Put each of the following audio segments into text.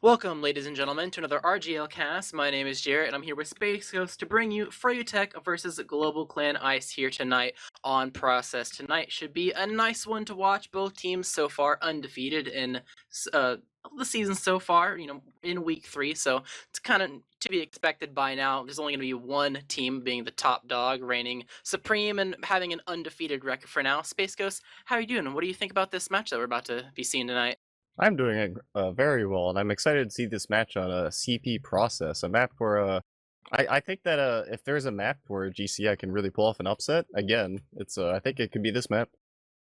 Welcome, ladies and gentlemen, to another RGL cast. My name is Jarrett, and I'm here with Space Ghost to bring you Froyotech versus GlobalClan Ice here tonight on Process. Tonight should be a nice one to watch. Both teams so far undefeated in the season so far, in week 3, so it's kind of to be expected by now. There's only going to be one team being the top dog, reigning supreme and having an undefeated record for now. Space Ghost, how are you doing? What do you think about this match that we're about to be seeing tonight? I'm doing it very well, and I'm excited to see this match on a CP process, a map where I think that if there's a map where GCI can really pull off an upset, again, it's I think it could be this map.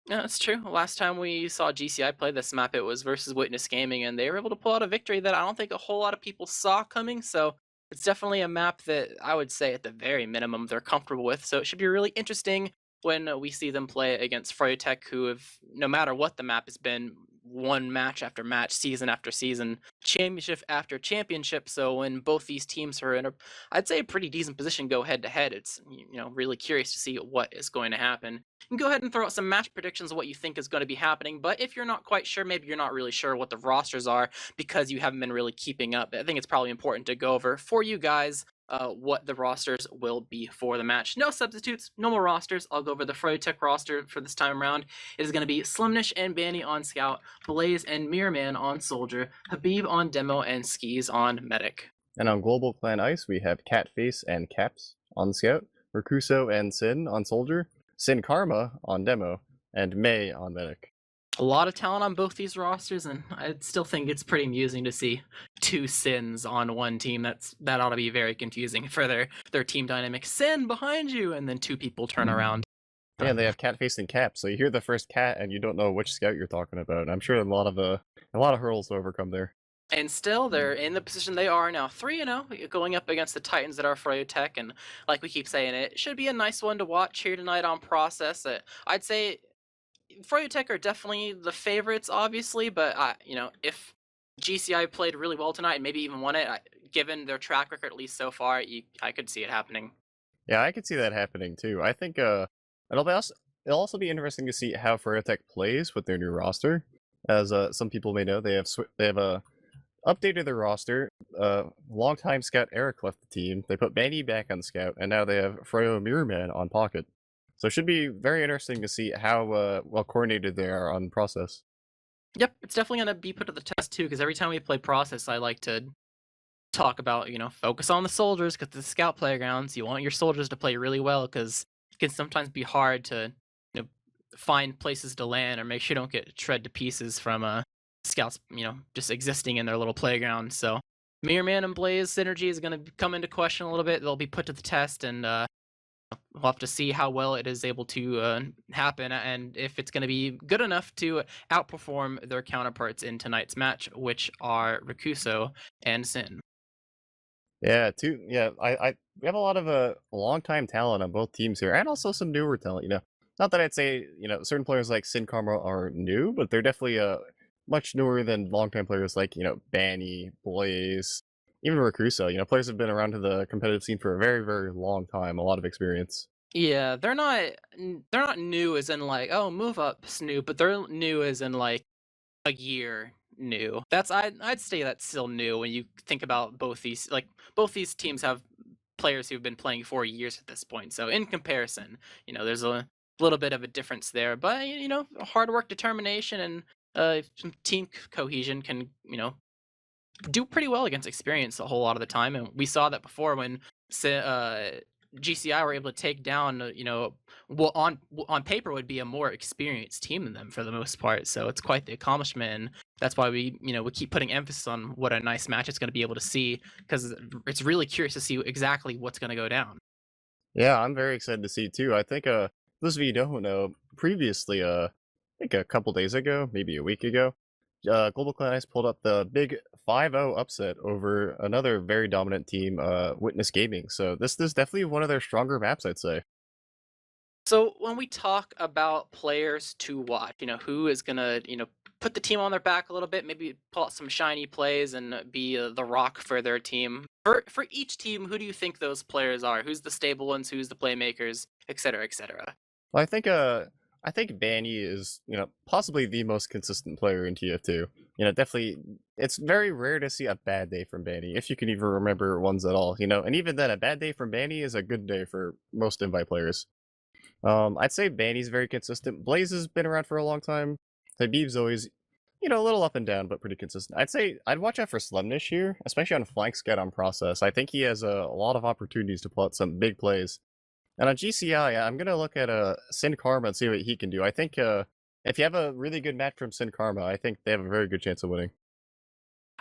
Yeah, that's true. Last time we saw GCI play this map, it was versus Witness Gaming, and they were able to pull out a victory that I don't think a whole lot of people saw coming. So it's definitely a map that I would say, at the very minimum, they're comfortable with. So it should be really interesting when we see them play against Froyotech, who have, no matter what the map has been, won match after match, season after season, championship after championship. So when both these teams are in a, I'd say, a pretty decent position go head to head, it's really curious to see what is going to happen. You can go ahead and throw out some match predictions of what you think is going to be happening, but if you're not quite sure, maybe you're not really sure what the rosters are because you haven't been really keeping up, I think it's probably important to go over for you guys what the rosters will be for the match. No substitutes, normal rosters. I'll go over the Froyotech roster for this time around. It is going to be Slimnish and Banny on Scout, Blaze and Mirrorman on Soldier, Habib on Demo, and Skis on Medic. And on GlobalClan Ice, we have Catface and Caps on Scout, Recruso and Sin on Soldier, Sin Karma on Demo, and May on Medic. A lot of talent on both these rosters, and I still think it's pretty amusing to see two Sins on one team. That ought to be very confusing for their team dynamic. Sin behind you, and then two people turn around. Yeah, they have Catface and Caps, so you hear the first cat and you don't know which Scout you're talking about. I'm sure a lot of hurdles to overcome there. And still, they're in the position they are now, 3-0, going up against the Titans that are Froyotech. And like we keep saying, it should be a nice one to watch here tonight on Process. I'd say Froyotech are definitely the favorites, obviously, but if GCI played really well tonight and maybe even won it, given their track record at least so far, I could see it happening. Yeah, I could see that happening too. I think it'll also be interesting to see how Froyotech plays with their new roster. As some people may know, they have updated their roster. Longtime Scout Eric left the team. They put Banny back on Scout, and now they have Froyo Mirrorman on Pocket. So it should be very interesting to see how well coordinated they are on Process. Yep, it's definitely going to be put to the test too, because every time we play Process, I like to talk about, focus on the soldiers, because the Scout playgrounds, you want your soldiers to play really well, because it can sometimes be hard to find places to land or make sure you don't get shred to pieces from Scouts, just existing in their little playground. So Mirrorman and Blaze synergy is going to come into question a little bit. They'll be put to the test, and we'll have to see how well it is able to happen, and if it's going to be good enough to outperform their counterparts in tonight's match, which are Rikuso and Sin. Yeah, we have a lot of long-time talent on both teams here, and also some newer talent. Not that I'd say certain players like Sin Karma are new, but they're definitely much newer than long-time players like Banny, Blaze, even Recruso. Players have been around to the competitive scene for a very, very long time, a lot of experience. Yeah, they're not new as in like, oh, move up, Snoop, but they're new as in like a year new. I'd say that's still new when you think about both these teams have players who've been playing for years at this point. So in comparison, there's a little bit of a difference there, but hard work, determination, and some team cohesion can do pretty well against experience a whole lot of the time. And we saw that before when GCI were able to take down, what on paper would be a more experienced team than them for the most part. So it's quite the accomplishment. And that's why we keep putting emphasis on what a nice match it's going to be able to see, because it's really curious to see exactly what's going to go down. Yeah, I'm very excited to see too. I think those of you who don't know, previously I think a couple days ago, maybe a week ago, GlobalClan Ice pulled up the big 5-0 upset over another very dominant team, Witness Gaming. So this is definitely one of their stronger maps, I'd say. So when we talk about players to watch, who is gonna, put the team on their back a little bit, maybe pull out some shiny plays and be the rock for their team. For each team, who do you think those players are? Who's the stable ones? Who's the playmakers, etc., etc.? Well, I think I think Banny is, possibly the most consistent player in TF2. Definitely, it's very rare to see a bad day from Banny, if you can even remember ones at all. And even then, a bad day from Banny is a good day for most invite players. I'd say Banny's very consistent. Blaze has been around for a long time. Habib's always, a little up and down, but pretty consistent. I'd say I'd watch out for Slemnish here, especially on flank scout on process. I think he has a lot of opportunities to pull out some big plays. And on GCI, I'm gonna look at Sin Karma and see what he can do. I think if you have a really good match from Sin Karma, I think they have a very good chance of winning.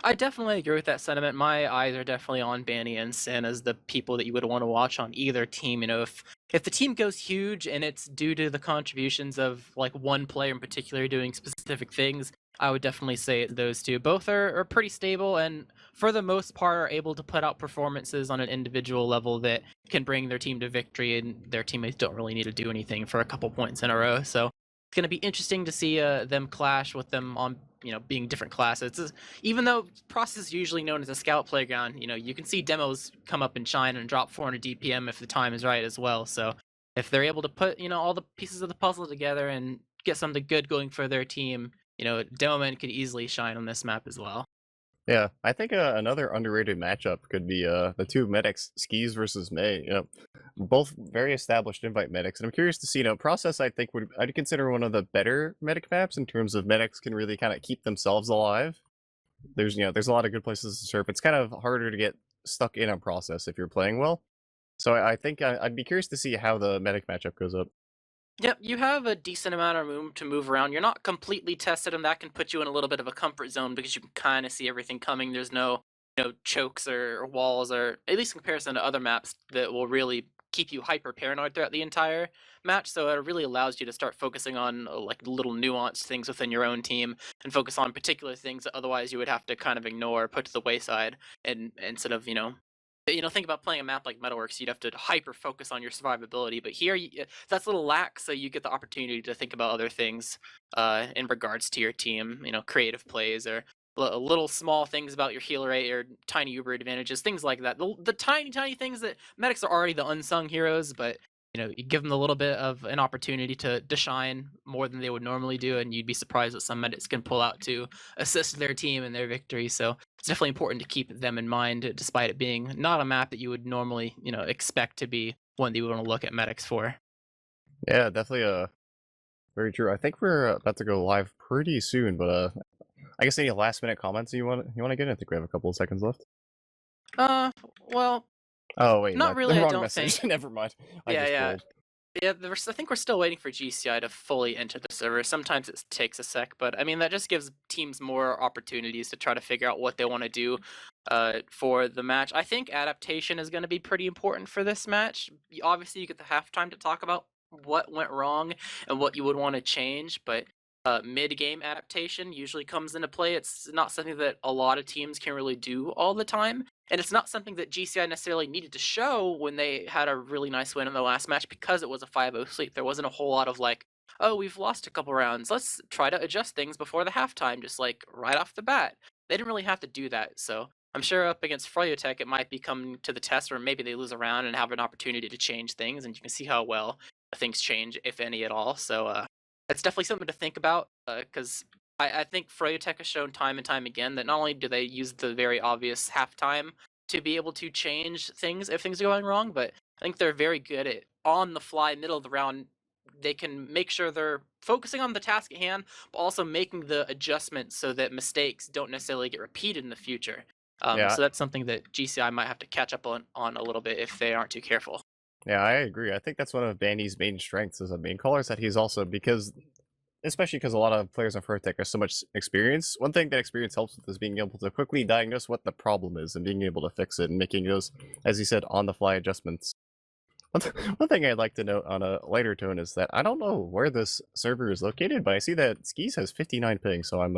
I definitely agree with that sentiment. My eyes are definitely on Banny and Sin as the people that you would want to watch on either team. If the team goes huge and it's due to the contributions of like one player in particular doing specific things, I would definitely say it's those two. Both are pretty stable and for the most part are able to put out performances on an individual level that can bring their team to victory, and their teammates don't really need to do anything for a couple points in a row. So it's going to be interesting to see them clash with them on being different classes. Even though process is usually known as a scout playground, you can see demos come up and shine and drop 400 DPM if the time is right as well. So if they're able to put all the pieces of the puzzle together and get something good going for their team, Demoman could easily shine on this map as well. Yeah, I think another underrated matchup could be the two medics, Skis versus May. Both very established invite medics, and I'm curious to see. Process I think I'd consider one of the better medic maps in terms of medics can really kind of keep themselves alive. There's a lot of good places to surf. It's kind of harder to get stuck in a process if you're playing well. So I think I'd be curious to see how the medic matchup goes up. Yep, you have a decent amount of room to move around. You're not completely tested, and that can put you in a little bit of a comfort zone because you can kind of see everything coming. There's no, chokes or walls, or at least in comparison to other maps that will really keep you hyper paranoid throughout the entire match. So it really allows you to start focusing on like little nuanced things within your own team and focus on particular things that otherwise you would have to kind of ignore, put to the wayside, and instead of think about playing a map like Metalworks, you'd have to hyper focus on your survivability. But here, that's a little lax, so you get the opportunity to think about other things in regards to your team. Creative plays or little small things about your heal rate or tiny Uber advantages, things like that. The tiny, tiny things that medics are already the unsung heroes, but you give them a little bit of an opportunity to shine more than they would normally do, and you'd be surprised what some medics can pull out to assist their team in their victory. So it's definitely important to keep them in mind, despite it being not a map that you would normally, expect to be one that you would want to look at medics for. Yeah, definitely very true. I think we're about to go live pretty soon, but I guess any last minute comments you want to get? I think we have a couple of seconds left. Uh, well, Oh wait, not the really. I wrong don't message. think. Never mind. I Yeah, just yeah. trolled. Yeah, I think we're still waiting for GCI to fully enter the server. Sometimes it takes a sec, but I mean that just gives teams more opportunities to try to figure out what they want to do for the match. I think adaptation is going to be pretty important for this match. Obviously, you get the halftime to talk about what went wrong and what you would want to change, but mid-game adaptation usually comes into play. It's not something that a lot of teams can really do all the time. And it's not something that GCI necessarily needed to show when they had a really nice win in the last match because it was a 5-0 sweep. There wasn't a whole lot of like, oh, we've lost a couple rounds. Let's try to adjust things before the halftime, just like right off the bat. They didn't really have to do that. So I'm sure up against Froyotech, it might be coming to the test where maybe they lose a round and have an opportunity to change things. And you can see how well things change, if any at all. So it's definitely something to think about because I think Froyotech has shown time and time again that not only do they use the very obvious halftime to be able to change things if things are going wrong, but I think they're very good at on the fly, middle of the round. They can make sure they're focusing on the task at hand, but also making the adjustments so that mistakes don't necessarily get repeated in the future. Yeah, So that's something that GCI might have to catch up on a little bit if they aren't too careful. yeah, I agree. I think that's one of Bandy's main strengths as a main caller is that he's also especially because a lot of players on Froyotech have so much experience. One thing that experience helps with is being able to quickly diagnose what the problem is and being able to fix it and making those, as you said, on-the-fly adjustments. One thing I'd like to note on a lighter tone is that I don't know where this server is located, but I see that Skis has 59 ping, so I'm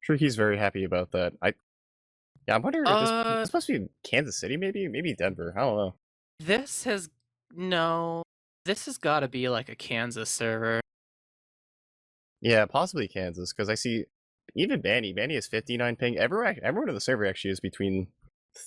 sure he's very happy about that. Yeah, I'm wondering if this Uh, this must be Kansas City, maybe Denver. I don't know. this has no. This has got to be like a Kansas server. Yeah, possibly Kansas, because I see even Banny has 59 ping. Everyone in the server actually is between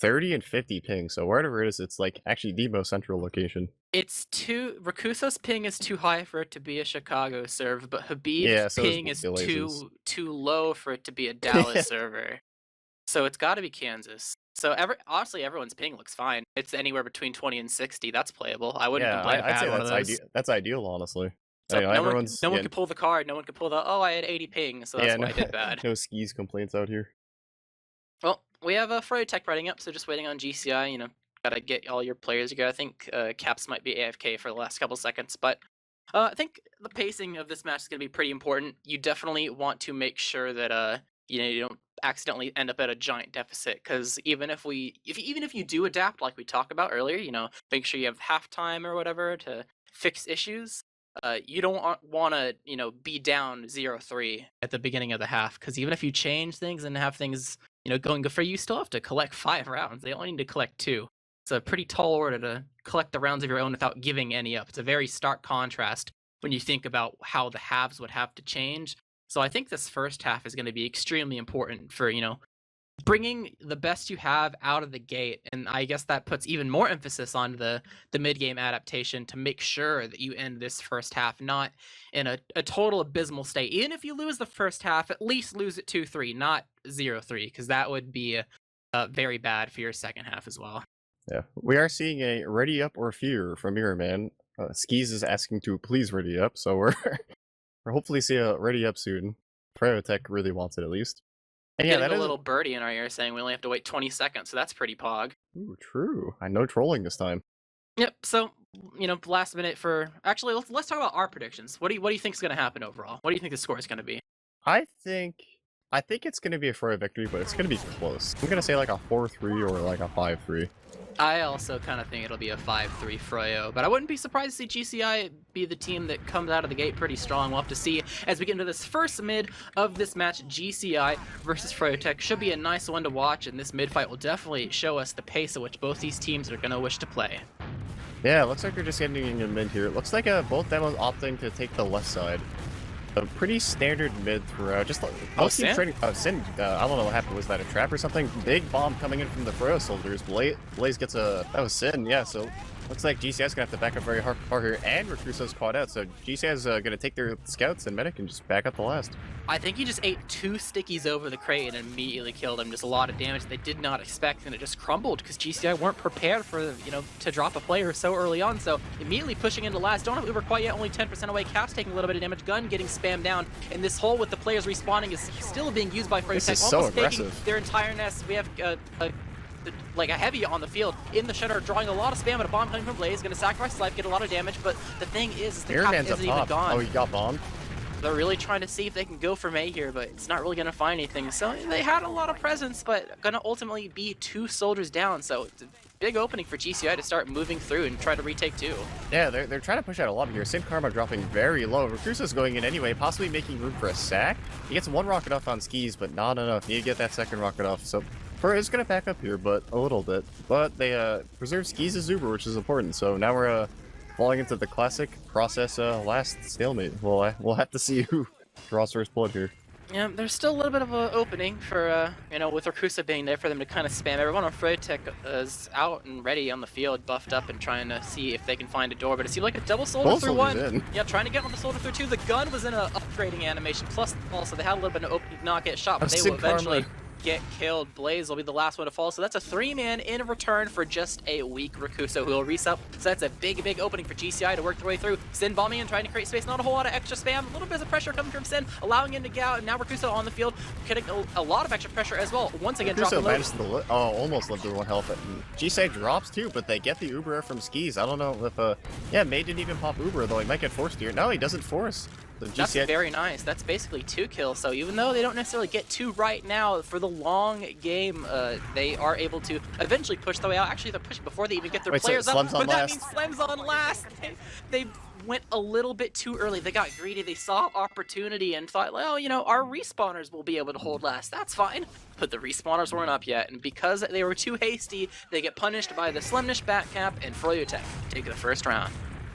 30 and 50 ping, so wherever it is, it's like actually the most central location. It's too Rakusa's ping is too high for it to be a Chicago server, but Habib's Yeah, so is ping is Blazes. too low for it to be a Dallas server. So it's got to be Kansas. So honestly, everyone's ping looks fine. It's anywhere between 20 and 60. That's playable. I wouldn't Yeah, complain if I I'd had say one of that's those. ideal. That's ideal, honestly. So Everyone's no one could pull the card. No one could pull the I had 80 ping, so that's yeah, why no, I did bad. no skis complaints out here. Well, we have a Froyotech writing up, so just waiting on GCI. Gotta get all your players together. I think Caps might be AFK for the last couple seconds, but I think the pacing of this match is gonna be pretty important. You definitely want to make sure that you don't accidentally end up at a giant deficit, because even if you do adapt like we talked about earlier, make sure you have halftime or whatever to fix issues. You don't want to be down 0-3 at the beginning of the half, because even if you change things and have things going good for you, you still have to collect 5 rounds. They only need to collect 2. It's a pretty tall order to collect the rounds of your own without giving any up. It's a very stark contrast when you think about how the halves would have to change. So I think this first half is going to be extremely important for bringing the best you have out of the gate, and I guess that puts even more emphasis on the mid-game adaptation to make sure that you end this first half not in a total abysmal state. Even if you lose the first half, at least lose it 2-3, not 0-3, because that would be very bad for your second half as well. Yeah, we are seeing a ready up or fear from Mirror Man. Skis is asking to please ready up, so we're hopefully see a ready up soon. Froyotech really wants it at least. And yeah, Getting that a is little birdie in our ear saying we only have to wait 20 seconds, so that's pretty pog. Ooh, true. I know trolling this time. Yep. So last minute for actually let's talk about our predictions. What do you think is going to happen overall? What do you think the score is going to be? I think it's gonna be a Froyo victory, but it's gonna be close. I'm gonna say like a 4-3 or like a 5-3. I also kind of think it'll be a 5-3 Froyo, but I wouldn't be surprised to see GCI be the team that comes out of the gate pretty strong. We'll have to see as we get into this first mid of this match. GCI versus Froyotech should be a nice one to watch, and this mid fight will definitely show us the pace at which both these teams are going to wish to play. Yeah, it looks like we're just getting in mid here. It looks like both demos opting to take the left side. A pretty standard mid throughout. Just most teams trading. Sin. I don't know what happened. Was that a trap or something? Big bomb coming in from the Froyo soldiers. Blaze gets a. That was Sin. Yeah. So looks like GCI's gonna have to back up very hard here, and Recruso's caught out. So GCI's gonna take their scouts and medic and just back up the last. I think he just ate 2 stickies over the crate and immediately killed him. Just a lot of damage they did not expect, and it just crumbled because GCI weren't prepared for to drop a player so early on. So immediately pushing into last. Don't have Uber quite yet. Only 10% away. Caps taking a little bit of damage. Gun getting spammed down, and this hole with the players respawning is still being used by Froyotech. This is so aggressive. Taking their entire nest. We have like a heavy on the field in the shutter, drawing a lot of spam, but a bomb coming from Blaze, going to sacrifice his life, get a lot of damage. But the thing is the cap isn't even gone. Oh, he got bombed. They're really trying to see if they can go for May here, but it's not really going to find anything. So they had a lot of presence, but going to ultimately be 2 soldiers down. So it's a big opening for GCI to start moving through and try to retake 2. Yeah, they're trying to push out a lot here. Sin Karma dropping very low. Recruso's going in anyway, possibly making room for a sack. He gets 1 rocket off on skis, but not enough. Need to get that second rocket off. So Fur is going to back up here, but a little bit. But they preserve skis as Uber, which is important. So now we're falling into the classic process last stalemate. We'll have to see who draws first blood here. Yeah, there's still a little bit of an opening for, with Rakusa being there for them to kind of spam. Everyone on Froyotech is out and ready on the field, buffed up and trying to see if they can find a door. But it seemed like a double soldier through 1. Yeah, trying to get on the soldier through 2. The gun was in an upgrading animation, plus also they had a little bit of an opening to not get shot, but they will eventually get killed. Blaze will be the last one to fall, so that's a 3-man in return for just a weak Rakusa who will resup. So that's a big opening for GCI to work their way through. Sin bombing and trying to create space, not a whole lot of extra spam, a little bit of pressure coming from Sin, allowing him to get out, and now Rakusa on the field, getting a lot of extra pressure as well. Once again, dropping low. Almost lived to 1 health. GCI drops too, but they get the Uber from skis. I don't know if, yeah, May didn't even pop Uber, though he might get forced here. No, he doesn't force. That's very nice. That's basically 2 kills. So even though they don't necessarily get 2 right now, for the long game, they are able to eventually push their way out. Actually, they're pushing before they even get their players up. But that means Slem's on last. They went a little bit too early. They got greedy. They saw opportunity and thought, well, our respawners will be able to hold last. That's fine. But the respawners weren't up yet, and because they were too hasty, they get punished by the Slemnish back cap, and Froyotech take the first round.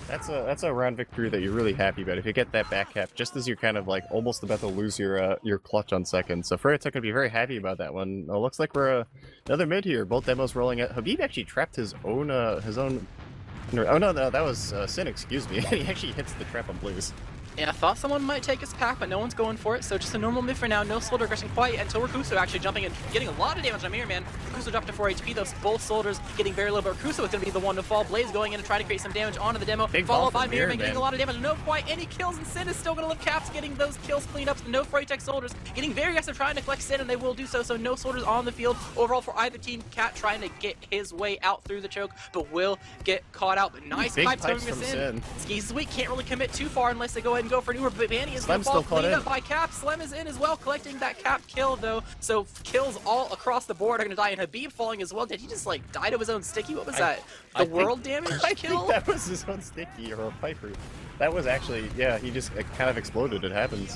That's a round victory that you're really happy about. If you get that back cap, just as you're kind of like almost about to lose your clutch on second. So Froyotech gonna be very happy about that one. Looks like we're another mid here. Both demos rolling out. Habib actually trapped his own. Oh no, that was Sin. Excuse me. He actually hits the trap on Blaze. Yeah, I thought someone might take his pack, but no one's going for it, so just a normal mid for now. No soldier aggression quite yet until Rakuso actually jumping and getting a lot of damage on Mirror Man. Rakuso dropped to 4 HP, though both soldiers getting very low, but Rakuso is going to be the one to fall. Blaze going in to try to create some damage onto the demo, followed by Mirror Man getting a lot of damage. No quite any kills, and Sin is still going to live. Caps getting those kills cleaned up, so no Froyotech soldiers getting very aggressive trying to collect Sin, and they will do so, so no soldiers on the field overall for either team. Cat trying to get his way out through the choke, but will get caught out. But nice pipes coming from Sin. Skis is weak, can't really commit too far unless they go ahead and go for an Uber, but Vanny is going to fall cleaned up by Cap. Slem is in as well, collecting that Cap kill though, so kills all across the board are going to die, and Habib falling as well. Did he just like die to his own sticky? What was that? The world damage kill? I think that was his own sticky or a piper. That was actually, yeah, he just kind of exploded. It happens.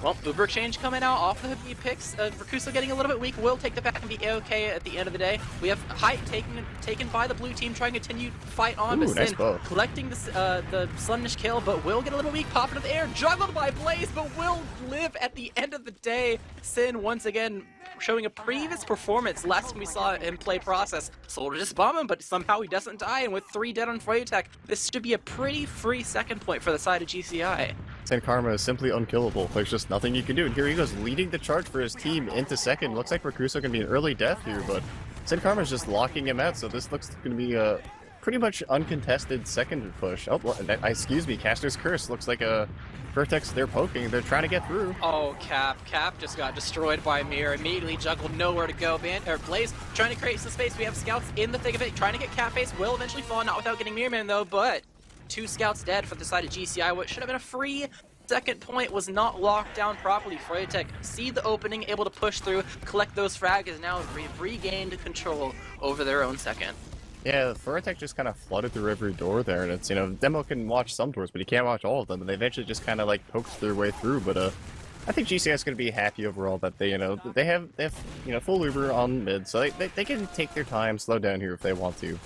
Well, Uber Exchange coming out off the Habib picks. Rakuso getting a little bit weak. Will take the back and be okay at the end of the day. We have Height taken by the blue team, trying to continue fight on. Ooh, nice bow. Collecting the Slunish kill, but Will get a little weak. Pop into the air, juggled by Blaze, but will live at the end of the day. Sin once again showing a previous performance last time we saw him play Process. Soldier just bomb him, but somehow he doesn't die, and with 3 dead on Froyotech, this should be a pretty free second point for the side of GCI. Sin Karma is simply unkillable. There's just nothing you can do. And here he goes, leading the charge for his team into second. Looks like Rakuso can be an early death here, but Sin Karma is just locking him out. So this looks going to be a pretty much uncontested second push. Oh, excuse me, Caster's Curse. Looks like a Vertex. They're poking. They're trying to get through. Oh, Cap just got destroyed by Mirror. Immediately juggled, nowhere to go. Blaze trying to create some space. We have scouts in the thick of it, trying to get Cat Face. Will eventually fall, not without getting Mirror Man though, but 2 scouts dead for the side of GCI. What should have been a free second point was not locked down properly. Froyotech see the opening, able to push through, collect those frags, and now regained control over their own second. Yeah, Froyotech just kind of flooded through every door there, and it's, you know, Demo can watch some doors, but he can't watch all of them, and they eventually just kind of like poked their way through, but I think GCI is going to be happy overall that they, they have you know, full Uber on mid, so they can take their time, slow down here if they want to.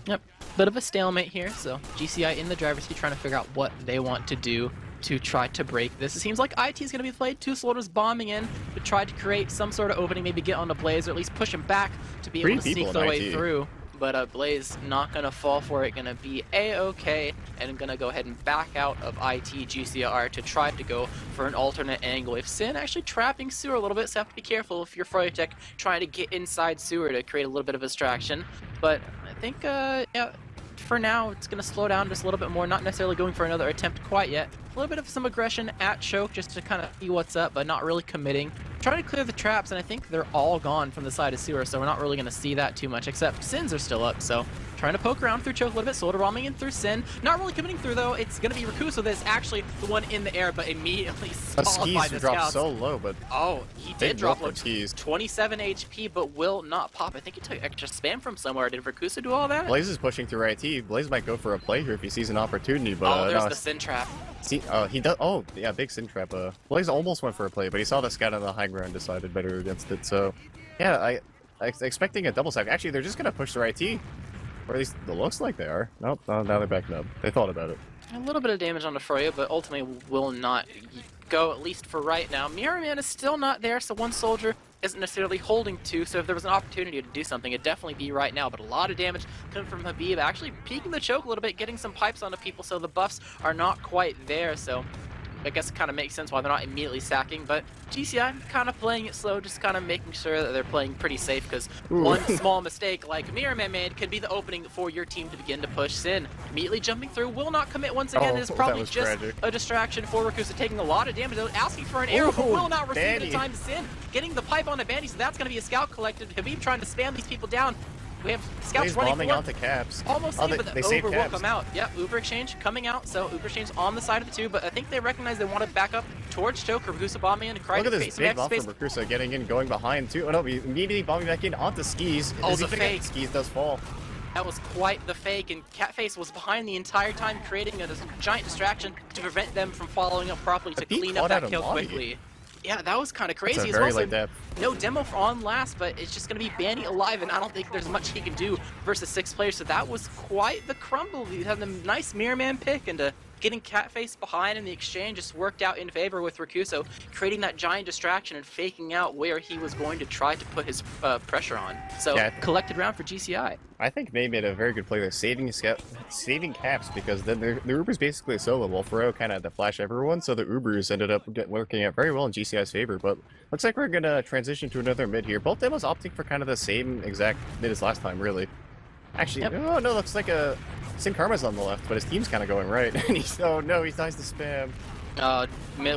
Yep, bit of a stalemate here, so GCI in the driver's seat trying to figure out what they want to do to try to break this. It seems like IT is going to be played. 2 soldiers bombing in to try to create some sort of opening, maybe get onto Blaze, or at least push him back to be able to sneak their way through. But Blaze not going to fall for it, going to be A-okay, and going to go ahead and back out of IT GCR to try to go for an alternate angle. If Sin actually trapping Sewer a little bit, so have to be careful if you're Froyotech trying to get inside Sewer to create a little bit of a distraction. But I think, yeah, for now, it's going to slow down just a little bit more, not necessarily going for another attempt quite yet. A little bit of some aggression at choke just to kind of see what's up, but not really committing. Trying to clear the traps, and I think they're all gone from the side of Sewer, so we're not really going to see that too much, except Sins are still up, so trying to poke around through choke a little bit. Soldier bombing in through Sin. Not really committing through, though. It's going to be Rakuso that's actually the one in the air, but immediately stalled by the dropped so low, but oh, he did drop low. Skis. 27 HP, but will not pop. I think he took extra spam from somewhere. Did Rakuso do all that? Blaze is pushing through IT. Blaze might go for a play here if he sees an opportunity, but oh, there's no, the Sin trap. See, he does. Oh, yeah, big Sin trap. Blaze almost went for a play, but he saw the scout on the high ground, decided better against it. So, yeah, I expecting a double sack. Actually, they're just gonna push their IT, or at least it looks like they are. Nope, now they're backing up. They thought about it. A little bit of damage on the Froyo, but ultimately will not go, at least for right now. Mirror Man is still not there, so one soldier isn't necessarily holding 2, so if there was an opportunity to do something, it'd definitely be right now. But a lot of damage coming from Habib, actually peeking the choke a little bit, getting some pipes onto people, so the buffs are not quite there, so I guess it kind of makes sense why they're not immediately sacking, but GCI kind of playing it slow, just kind of making sure that they're playing pretty safe, because one small mistake like Mirror Man made could be the opening for your team to begin to push Sin. Immediately jumping through, will not commit once again. Is probably just tragic. A distraction for Rakusa, taking a lot of damage, asking for an arrow, but will not receive it in time to Sin. Getting the pipe on the Bandy, so that's going to be a scout collected. Habib trying to spam these people down. We have scouts running onto Caps. Almost saved, but the Uber will come out. Yep, Uber Exchange coming out, so Uber Exchange on the side of the 2, but I think they recognize they want to back up towards choke. Rakusa bombing in to try to create some extra space. Look at this big bomb from Rakusa getting in, going behind too. Oh no, immediately bombing back in onto Skis. Oh, the fake. Skis does fall. That was quite the fake, and Catface was behind the entire time, creating a giant distraction to prevent them from following up properly to clean up that kill quickly. Yeah, that was kind of That's a crazy as well. very So light depth. no demo on last, but it's just going to be Banny alive, and I don't think there's much he can do versus 6 players. So that was quite the crumble. You had the nice Mirror Man pick, and getting Catface behind in the exchange just worked out in favor with Rakuso, creating that giant distraction and faking out where he was going to try to put his pressure on. So Yeah, collected round for GCI. I think May made a very good play there, saving caps, because then the Uber's basically solo, while Froyo kind of had to flash everyone, so the Ubers ended up working out very well in GCI's favor. But looks like we're going to transition to another mid here. Both demos opting for kind of the same exact mid as last time, really. Actually, oh no, looks like Sin Karma's on the left, but his team's kind of going right. And oh no, he dies to spam.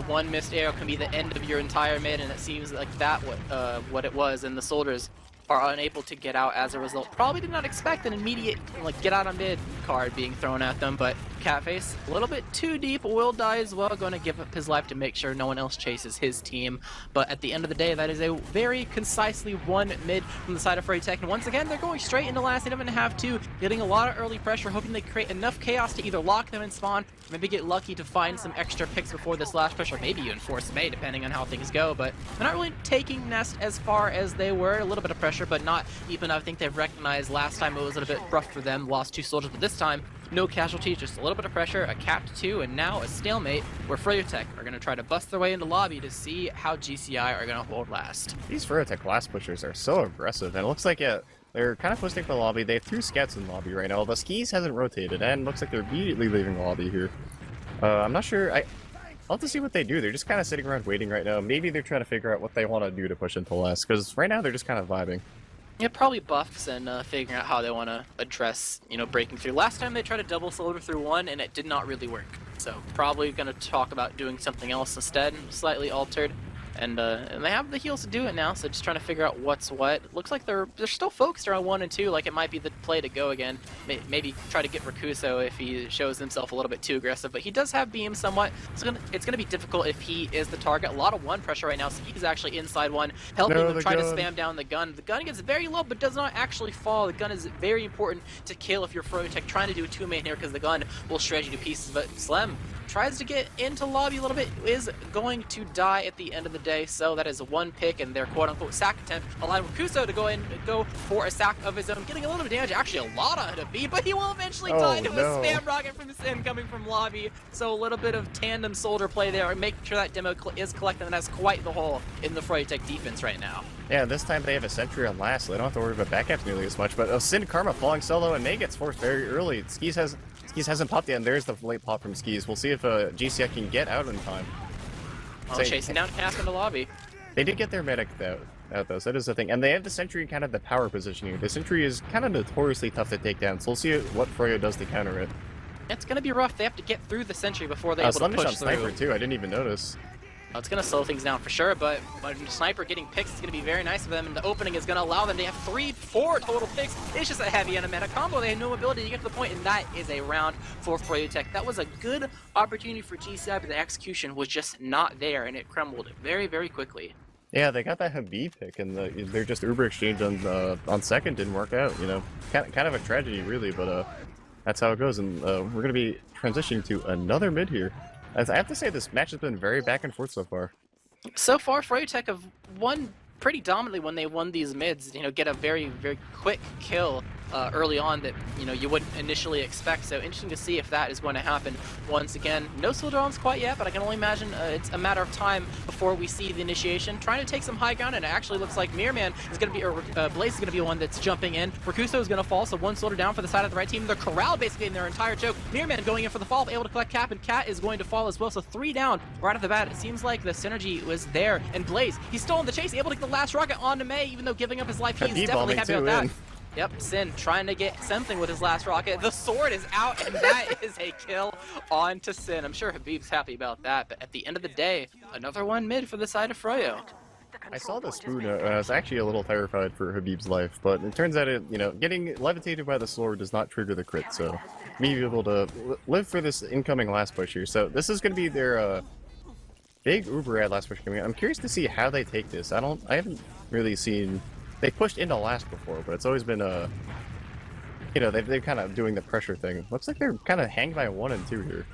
One missed arrow can be the end of your entire mid, and it seems like that what it was, and the soldiers are unable to get out as a result. Probably did not expect an immediate get out on mid card being thrown at them, but Catface a little bit too deep, will die as well, going to give up his life to make sure no one else chases his team. But at the end of the day, that is a very concisely one mid from the side of Froyotech, and once again they're going straight into last. They don't even have to, getting a lot of early pressure, hoping they create enough chaos to either lock them in spawn, maybe get lucky to find some extra picks before this last push, or maybe even force May depending on how things go. But they're not really taking Nest as far as they were. A little bit of pressure, but not deep enough. I think they've recognized last time it was a little bit rough for them, lost 2 soldiers, but this time no casualties, just a little bit of pressure, a capped 2, and now a stalemate where Froyotech are going to try to bust their way into lobby to see how GCI are going to hold last. These Froyotech last pushers are so aggressive, and it looks like they're kind of pushing the lobby. They have 2 scats in the lobby right now. The skis hasn't rotated, and looks like they're immediately leaving the lobby here. I'm not sure. I'll have to see what they do. They're just kind of sitting around waiting right now. Maybe they're trying to figure out what they want to do to push into last, because right now they're just kind of vibing. Yeah, probably buffs and figuring out how they want to address, breaking through. Last time they tried to double soldier through one, and it did not really work. So probably going to talk about doing something else instead, slightly altered. And they have the heals to do it now, so just trying to figure out what's what. Looks like they're still focused around 1 and 2, like it might be the play to go again. Maybe try to get Rakuso if he shows himself a little bit too aggressive, but he does have beam somewhat. It's gonna be difficult if he is the target. A lot of 1 pressure right now, so he's actually inside 1, helping them try to spam down the gun. The gun gets very low, but does not actually fall. The gun is very important to kill if you're Froyotech trying to do a 2-man here, because the gun will shred you to pieces. But Slem tries to get into lobby a little bit, is going to die at the end of the day, so that is 1 pick and their quote-unquote sack attempt, allowing Rakuso to go for a sack of his own, getting a little bit of damage, actually a lot on a B, but he will eventually die to a spam rocket from Sin coming from lobby, so a little bit of tandem soldier play there, making sure that demo is collected, and that's quite the hole in the Froyotech defense right now. Yeah, this time they have a sentry on last, so they don't have to worry about backups nearly as much, but Sin Karma falling solo, and May gets forced very early. Skis hasn't popped yet, and there's the late pop from Skis. We'll see if GCI can get out in time. Chasing down Cap in the lobby. They did get their medic out though, so that is the thing. And they have the sentry in kind of the power positioning. The sentry is kind of notoriously tough to take down, so we'll see what Froyo does to counter it. It's going to be rough. They have to get through the sentry before they're able to push through. Sniper too, I didn't even notice. It's going to slow things down for sure, but Sniper getting picks is going to be very nice for them, and the opening is going to allow them to have 3-4 total picks. It's just a heavy enemy combo. They have no ability to get to the point, and that is a round for Froyotech. That was a good opportunity for GCI, but the execution was just not there, and it crumbled very, very quickly. Yeah, they got that Habib pick, and they're just Uber exchange on second didn't work out. Kind of a tragedy, really, but that's how it goes. And we're going to be transitioning to another mid here. As I have to say, this match has been very back and forth so far. So far, Froyotech have won pretty dominantly when they won these mids. Get a very, very quick kill early on that you wouldn't initially expect. So interesting to see if that is going to happen once again. No soldier arms quite yet, but I can only imagine it's a matter of time before we see the initiation. Trying to take some high ground, and it actually looks like Mirror Man is going to be, or Blaze is going to be the one that's jumping in. Rakuso is going to fall, so 1 soldier down for the side of the right team. They're corralled basically in their entire choke. Mirror Man going in for the fall, able to collect Cap, and Cat is going to fall as well. So 3 down right off the bat. It seems like the synergy was there. And Blaze, he's still in the chase, able to get the last rocket onto May, even though giving up his life. He's definitely happy about that. Yep, Sin trying to get something with his last rocket. The sword is out, and that is a kill on to Sin. I'm sure Habib's happy about that, but at the end of the day, another 1 mid for the side of Froyo. I saw the spoon, and I was actually a little terrified for Habib's life, but it turns out getting levitated by the sword does not trigger the crit, so me being able to live for this incoming last push here. So this is going to be their big Uber ad last push coming out. I'm curious to see how they take this. I haven't really seen. They pushed into last before, but it's always been they're kind of doing the pressure thing. Looks like they're kind of hanged by 1 and 2 here.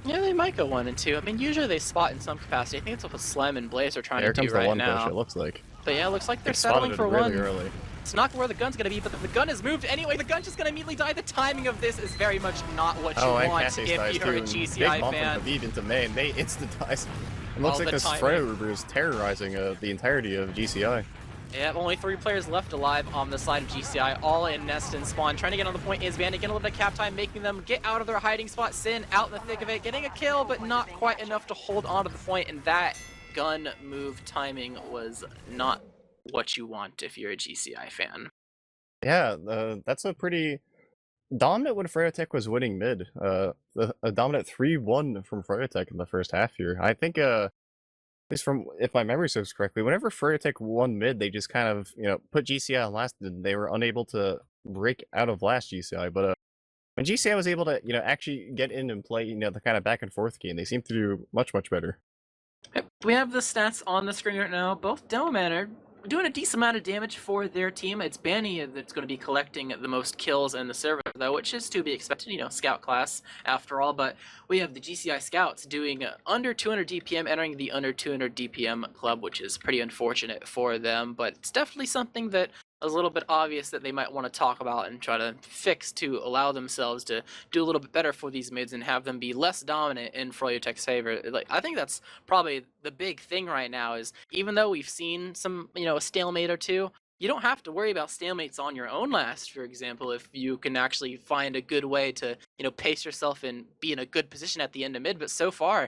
Yeah, they might go 1 and 2. I mean, usually they spot in some capacity. I think it's what Slem and Blaze are trying Here to do comes the right one push, now. it looks like. But yeah, it looks like they're They spotted settling it for really 1. early. It's not where the gun's gonna be, but the gun is moved anyway. The gun's just gonna immediately die. The timing of this is very much not what you And want Cassie's if dies you're too, a and GCI big bump fan. from Habib into main, they insta-dies. It looks like the this timing. Froyo Uber is terrorizing the entirety of GCI. Yeah, only 3 players left alive on the side of GCI, all in nest and spawn. Trying to get on the point is Vandy, getting a little bit of cap time, making them get out of their hiding spot. Sin out in the thick of it, getting a kill, but not quite enough to hold on to the point, and that gun move timing was not what you want if you're a GCI fan. Yeah, that's a pretty dominant when Froyotech was winning mid. A dominant 3-1 from Froyotech in the first half here. I think, at least from, if my memory serves correctly, whenever Froyotech won mid, they just kind of, put GCI on last, and they were unable to break out of last GCI. But when GCI was able to, actually get in and play, the kind of back and forth game, they seem to do much, much better. Yep, we have the stats on the screen right now. Both Demoman are doing a decent amount of damage for their team. It's Banny that's going to be collecting the most kills in the server, though, which is to be expected, scout class after all. But we have the GCI scouts doing under 200 DPM, entering the under 200 DPM club, which is pretty unfortunate for them. But it's definitely something that is a little bit obvious that they might want to talk about and try to fix to allow themselves to do a little bit better for these mids and have them be less dominant in Froyotech's favor. Like, I think that's probably the big thing right now is, even though we've seen some, a stalemate or two, you don't have to worry about stalemates on your own last, for example, if you can actually find a good way to, pace yourself and be in a good position at the end of mid. But so far,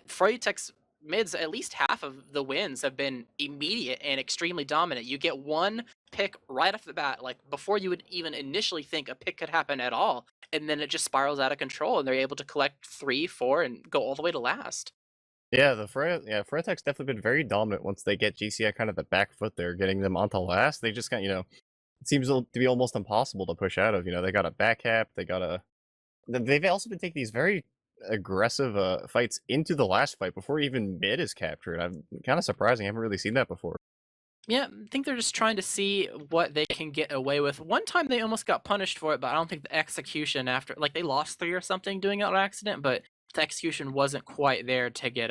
Froyotech's mids, at least half of the wins have been immediate and extremely dominant. You get one pick right off the bat, like before you would even initially think a pick could happen at all, and then it just spirals out of control, and they're able to collect 3, 4, and go all the way to last. Yeah, Froyotech's definitely been very dominant once they get GCI kind of the back foot there, getting them onto last. They just got, it seems to be almost impossible to push out of. They got a back cap, they've also been taking these very aggressive fights into the last fight before even mid is captured. I'm kind of surprising. I haven't really seen that before. Yeah, I think they're just trying to see what they can get away with. One time they almost got punished for it, but I don't think the execution after, like, they lost 3 or something doing it on accident, but the execution wasn't quite there to get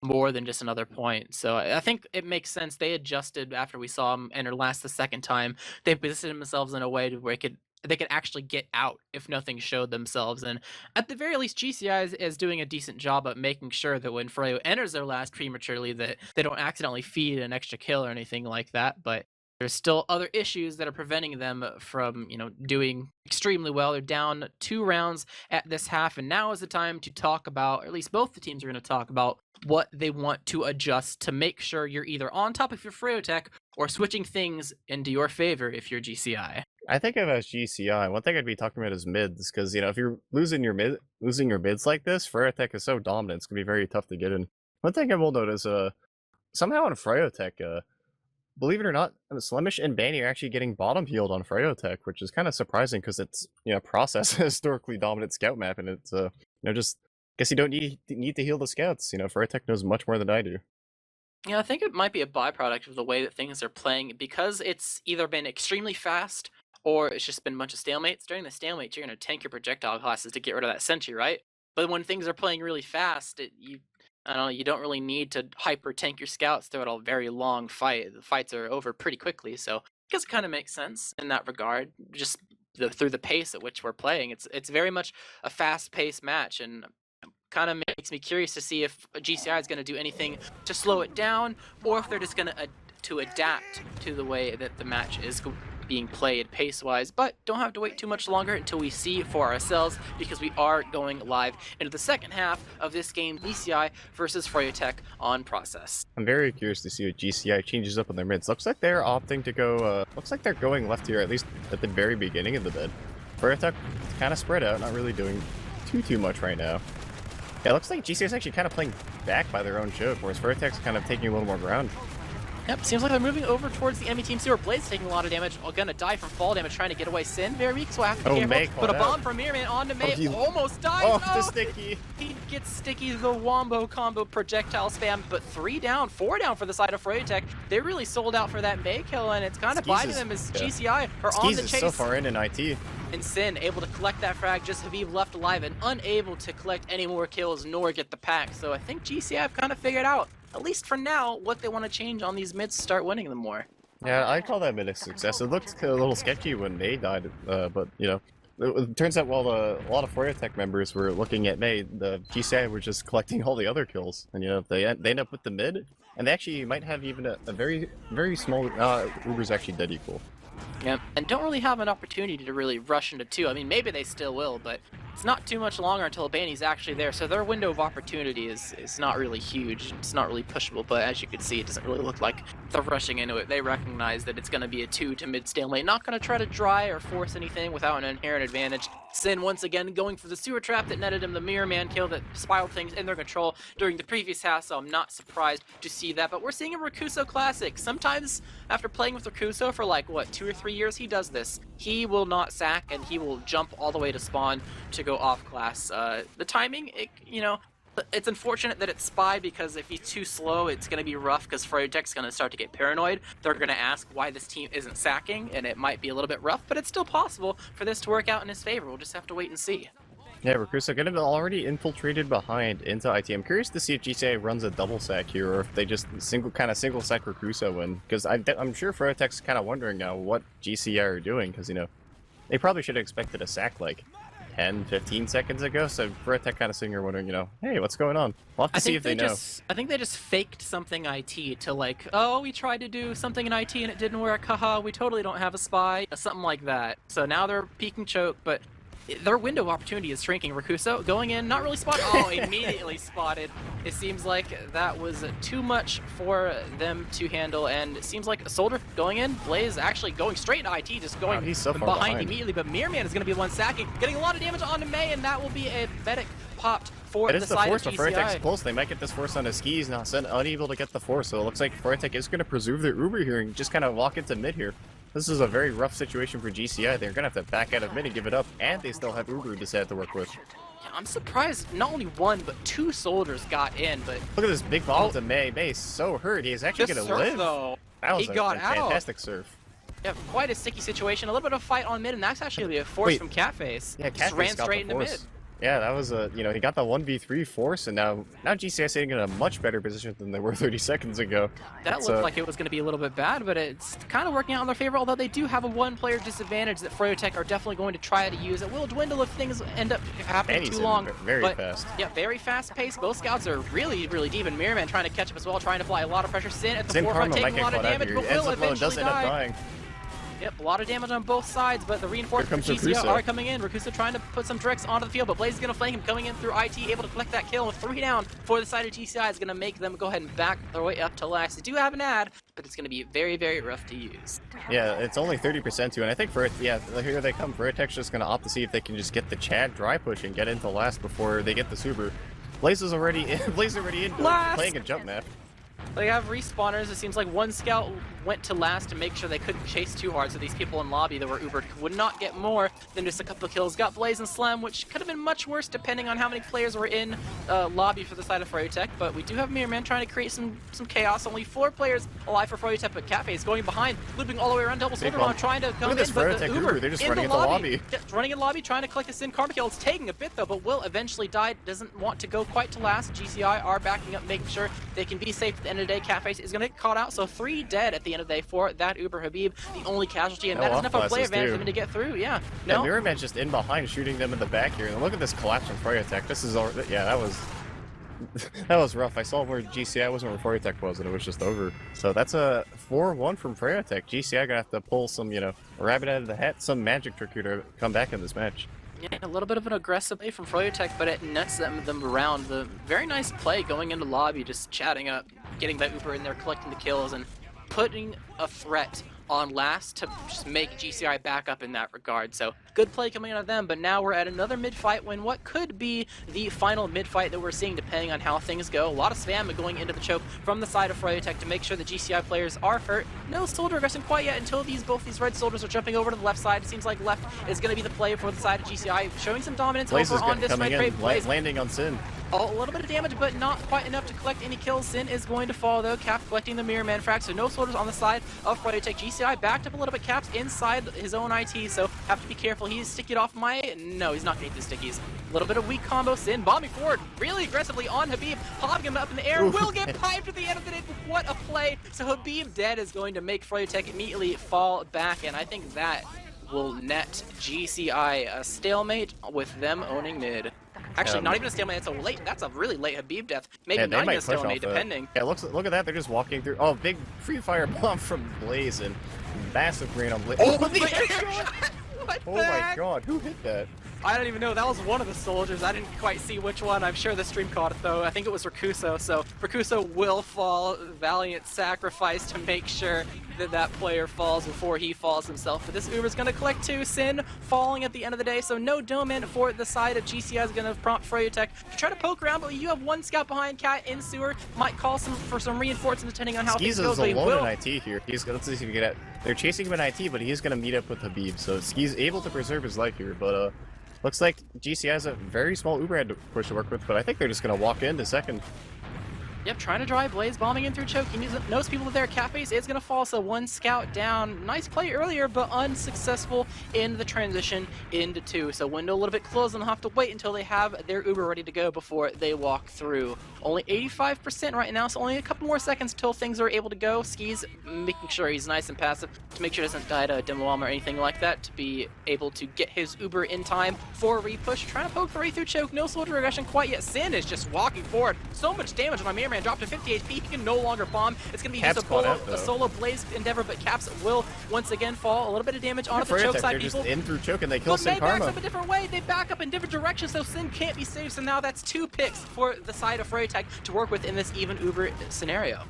more than just another point. So I think it makes sense. They adjusted after we saw them enter last the second time. They positioned themselves in a way to where they could actually get out if nothing showed themselves. And at the very least, GCI is doing a decent job at making sure that when Froyo enters their last prematurely, that they don't accidentally feed an extra kill or anything like that. But there's still other issues that are preventing them from, doing extremely well. They're down 2 rounds at this half, and now is the time to talk about, or at least both the teams are going to talk about, what they want to adjust to make sure you're either on top of your Froyotech or switching things into your favor if you're GCI. I think of as GCI, one thing I'd be talking about is mids, because if you're losing your mids like this, Froyotech is so dominant, it's gonna be very tough to get in. One thing I will note is somehow on Froyotech, believe it or not, Slemish and Banny are actually getting bottom healed on Froyotech, which is kind of surprising because it's Process historically dominant scout map, and it's just guess you don't need to heal the scouts. Froyotech knows much more than I do. Yeah, I think it might be a byproduct of the way that things are playing, because it's either been extremely fast or it's just been a bunch of stalemates. During the stalemate, you're going to tank your projectile classes to get rid of that sentry, right? But when things are playing really fast, I don't know, you don't really need to hyper tank your scouts throughout a very long fight. The fights are over pretty quickly, so I guess it kind of makes sense in that regard. Just through the pace at which we're playing, it's very much a fast-paced match, and kind of makes me curious to see if GCI is going to do anything to slow it down, or if they're just going to adapt to the way that the match is being played pace-wise. But don't have to wait too much longer until we see for ourselves, because we are going live into the second half of this game, GCI versus Froyotech on Process. I'm very curious to see what GCI changes up on their mids. Looks like they're opting to go, looks like they're going left here, at least at the very beginning of the bid. Froyotech kind of spread out, not really doing too much right now. Yeah, it looks like GCI is actually kind of playing back by their own joke, whereas Froyotech's kind of taking a little more ground. Yep, seems like they're moving over towards the enemy team. Sewer Blaze taking a lot of damage, gonna die from fall damage, trying to get away. Sin, very weak, so I have to be careful. May But a bomb from Mirman onto May, almost dies. Oh, the sticky. He gets sticky, the wombo combo projectile spam, but 3 down, 4 down for the side of Froyotech. they really sold out for that May kill, and it's kind of biding them as GCI are on Skis the is chase. so far in IT. And Sin able to collect that frag, just Habib left alive and unable to collect any more kills nor get the pack. So I think GCI have kind of figured out, at least for now, what they want to change on these mids to start winning them more. Yeah, I call that mid a success. It looked a little sketchy when May died, but you know, it turns out while a lot of Froyotech members were looking at May, the GCI were just collecting all the other kills, and you know they end up with the mid, and they actually might have even a very small. Uber's actually dead equal. Yeah, and don't really have an opportunity to really rush into 2. I mean, maybe they still will, but it's not too much longer until Albany's actually there, so their window of opportunity is not really huge. It's not really pushable, but as you can see, it doesn't really look like they're rushing into it. They recognize that it's going to be a 2 to mid stalemate, not going to try to dry or force anything without an inherent advantage. Sin once again going for the sewer trap that netted him the Mirror Man kill that spiraled things in their control during the previous half, so I'm not surprised to see that. But we're seeing a Rakuso classic. Sometimes after playing with Rakuso for like, what, 2 or 3 years, he does this. He will not sack, and he will jump all the way to spawn to go off class. The timing, you know, it's unfortunate that it's Spy, because if he's too slow, it's going to be rough, because Froyotech's going to start to get paranoid. They're going to ask why this team isn't sacking, and it might be a little bit rough, but it's still possible for this to work out in his favor. We'll just have to wait and see. Yeah, Rakuso getting already infiltrated behind into IT. I'm curious to see if GCA runs a double sack here, or if they just single sack Rakuso win, because I'm sure Froyotech's kind of wondering now what GCA are doing, because you know they probably should have expected a sack like 10-15 seconds ago, so Froyotech kind of sitting here wondering, you know, hey, what's going on? We'll have to see if they know. I think they just faked something IT to like, oh, we tried to do something in IT and it didn't work, haha, we totally don't have a spy, something like that. So now they're peeking choke, but their window of opportunity is shrinking. Rakuso going in, not really spotted. Oh, immediately spotted. It seems like that was too much for them to handle, and it seems like Soldier going in. Blaze actually going straight into IT, just going he's so far behind immediately, but Mirror Man is going to be the one sacking, getting a lot of damage onto May, and that will be a medic popped for the side of GCI. Froyotech's close. They might get this force on his skis now. Sen unable to get the force, so it looks like Froyotech is going to preserve their Uber here and just kind of walk into mid here. This is a very rough situation for GCI. They're going to have to back out of mid and give it up, and they still have Uber to set to work with. Yeah, I'm surprised not only 1, but 2 soldiers got in, but... Look at this big bomb to May. May's so hurt. He's actually going to live. Though. That was He got out. Fantastic surf. Yeah, quite a sticky situation. A little bit of a fight on mid, and that's actually a force from Catface. Yeah, just ran straight into mid. Yeah, that was a, you know, he got the 1v3 force, and now GCI is sitting in a much better position than they were 30 seconds ago. That looked like it was going to be a little bit bad, but it's kind of working out in their favor, although they do have a 1-player disadvantage that Froyotech are definitely going to try to use. It will dwindle if things end up happening too long. Very fast. Yeah, very fast paced. Both scouts are really, really deep, and Mirror Man trying to catch up as well, trying to apply a lot of pressure. Sin at the forefront, taking a lot of damage, but will eventually die. Yep, a lot of damage on both sides, but the reinforcements from GCI are coming in. Rakuso trying to put some tricks onto the field, but Blaze is going to flank him, coming in through IT, able to collect that kill with 3 down for the side of GCI. Is going to make them go ahead and back their way up to last. They do have an ad, but it's going to be very, very rough to use. Yeah, it's only 30% too, and I think here they come. Froyotech's just going to opt to see if they can just get the Chad dry push and get into last before they get the Super. Blaze is already in, playing a jump map. They have respawners. It seems like 1 scout went to last to make sure they couldn't chase too hard, so these people in lobby that were Ubered would not get more than just a couple of kills. Got Blaze and Slam, which could have been much worse depending on how many players were in lobby for the side of Froyotech, but we do have Mirror Man trying to create some chaos. Only 4 players alive for Froyotech, but Catface going behind, looping all the way around, double Silver Bomb, trying to come in, but the Uber they're just in running the lobby. Just running in lobby, trying to collect a Sin Karma kill. It's taking a bit though, but will eventually die. Doesn't want to go quite to last. GCI are backing up, making sure they can be safe at the end of the day. Catface is going to get caught out, so 3 dead at the end of the day for that Uber Habib, the only casualty, and that is enough of a player advantage for them to get through. Yeah, no. Yeah, Mirror Man's just in behind, shooting them in the back here, and look at this collapse from Froyotech. This is all, yeah, that was that was rough. I saw where GCI wasn't where Froyotech was, and it was just over. So that's a 4-1 from Froyotech. GCI gonna have to pull some, you know, a rabbit out of the hat, some magic trick here to come back in this match. Yeah, a little bit of an aggressive play from Froyotech, but it nets them around. The very nice play going into lobby, just chatting up, getting that Uber in there, collecting the kills, and putting a threat on last to just make GCI back up in that regard. So good play coming out of them, but now we're at another mid-fight when what could be the final mid-fight that we're seeing depending on how things go. A lot of spam going into the choke from the side of Froyotech to make sure the GCI players are hurt. No soldier aggression quite yet until both these red soldiers are jumping over to the left side. It seems like left is going to be the play for the side of GCI, showing some dominance Blaze over on this right trade. landing on Sin. Oh, a little bit of damage, but not quite enough to collect any kills. Sin is going to fall, though. Cap collecting the Mirror Man frag, so no soldiers on the side of Froyotech. GCI backed up a little bit. Cap's inside his own IT, so have to be careful. He's sticking off my... No, he's not going to hit the stickies. A little bit of weak combo. Sin bombing forward really aggressively on Habib, popping him up in the air. Will get piped at the end of the day. What a play. So Habib dead is going to make Froyotech immediately fall back, and I think that will net GCI a stalemate with them owning mid. Actually, not even a stalemate. That's a really late Habib death. Maybe not even a stalemate, depending. Yeah, look at that. They're just walking through. Oh, big free fire bomb from Blaze and massive brain on Blaze. Oh, the airshot! What the heck? My god, who hit that? I don't even know. That was one of the soldiers. I didn't quite see which one. I'm sure the stream caught it, though. I think it was Rakuso. So Rakuso will fall. Valiant sacrifice to make sure that that player falls before he falls himself. But this Uber's going to collect 2. Sin falling at the end of the day. So no Doman for the side of GCI is going to prompt Froyotech to try to poke around. But you have one scout behind Cat in sewer. Might call for some reinforcements depending on how things go. Skis is alone in IT here. Let's see if he can get at. They're chasing him in IT, but he's going to meet up with Habib. So Skis able to preserve his life here. But looks like GCI has a very small Uber head to push to work with, but I think they're just going to walk into second. Yep, trying to drive Blaze, bombing in through choke. He knows people there. Cat base is going to fall, so one scout down. Nice play earlier, but unsuccessful in the transition into 2. So window a little bit closed, and they'll have to wait until they have their Uber ready to go before they walk through. Only 85% right now, so only a couple more seconds until things are able to go. Skis making sure he's nice and passive to make sure he doesn't die to a demo bomb or anything like that, to be able to get his Uber in time for a repush. Trying to poke the way through choke. No soldier regression quite yet. Sin is just walking forward. So much damage on my Mirror Man. Dropped to 50 HP. He can no longer bomb. It's going to be just a solo Blaze endeavor, but Caps will once again fall. A little bit of damage onto the choke side. They're just in through choke and they kill Sin Karma. But May backs up a different way. They back up in different directions, so Sin can't be saved. So now that's 2 picks for the side of Froyotech to work with in this even Uber scenario.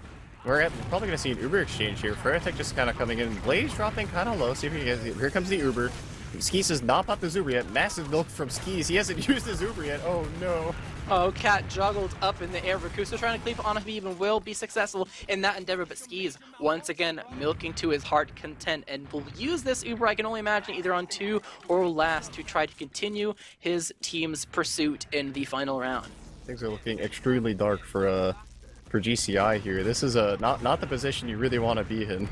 We're probably going to see an Uber exchange here. Froyotech just kind of coming in. Blaze dropping kind of low. See if he gets it. Here comes the Uber. Skis has not popped his Uber yet. Massive milk from Skis. He hasn't used his Uber yet. Oh no. Oh, Cat juggled up in the air. Rakuso trying to creep on Habib and will be successful in that endeavor, but Skis once again milking to his heart content and will use this Uber, I can only imagine, either on 2 or last to try to continue his team's pursuit in the final round. Things are looking extremely dark for GCI here. This is not the position you really want to be in.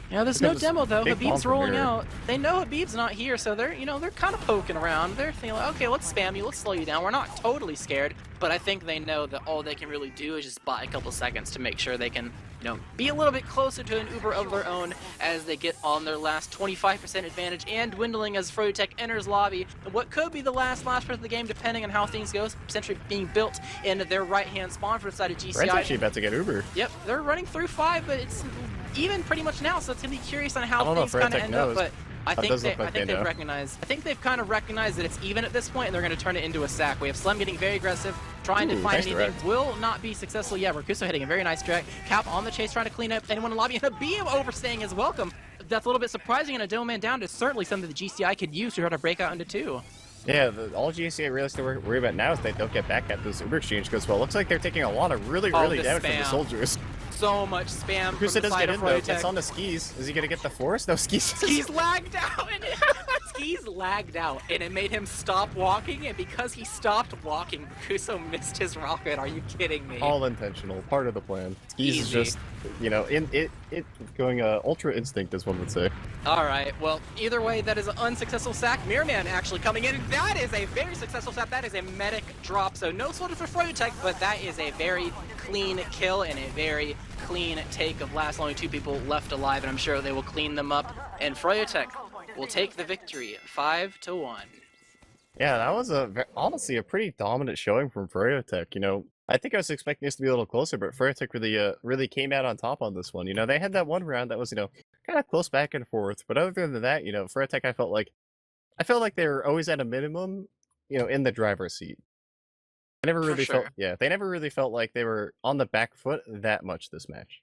Yeah, there's no demo though. Habib's rolling out. They know Habib's not here, so they're kind of poking around. They're thinking like, okay, let's spam you, let's slow you down. We're not totally scared, but I think they know that all they can really do is just buy a couple seconds to make sure they can, be a little bit closer to an Uber of their own as they get on their last 25% advantage and dwindling as Froyotech enters lobby. What could be the last part of the game, depending on how things go, potentially being built in their right-hand spawn for the side of GCI. Red's actually about to get Uber. Yep, they're running through 5, but it's even pretty much now, so it's gonna be curious on how things kind of end up. But I think they've kind of recognized that it's even at this point, and they're going to turn it into a sack. We have Slem getting very aggressive, trying to find anything. Direct. Will not be successful. Yeah, Rakuso hitting a very nice track. Cap on the chase, trying to clean up anyone in the lobby, and Habib overstaying his welcome. That's a little bit surprising, and a demo man down is certainly something the GCI could use to try to break out into 2. Yeah, all GCI really still worry about now is they don't get back at this Uber exchange because, well, it looks like they're taking a lot of really damage from the soldiers. So much spam from the doesn't side get of in though. Froyotech. It's on the Skis. Is he gonna get the force? No, Skis. Skis lagged out. Skis lagged out, and it made him stop walking. And because he stopped walking, Rakuso missed his rocket. Are you kidding me? All intentional, part of the plan. Skis is just, going ultra instinct, as one would say. All right. Well, either way, that is an unsuccessful sack. Mirror Man actually coming in. That is a very successful sack. That is a medic drop. So no soldier for Froyotech, but that is a very clean kill and a very clean take of last. Only 2 people left alive, and I'm sure they will clean them up. And Froyotech will take the victory, 5-1. Yeah, that was honestly a pretty dominant showing from Froyotech. I think I was expecting this to be a little closer, but Froyotech really came out on top on this one. They had that one round that was kind of close back and forth, but other than that, Froyotech, I felt like they were always at a minimum, in the driver's seat. They never really felt like they were on the back foot that much this match.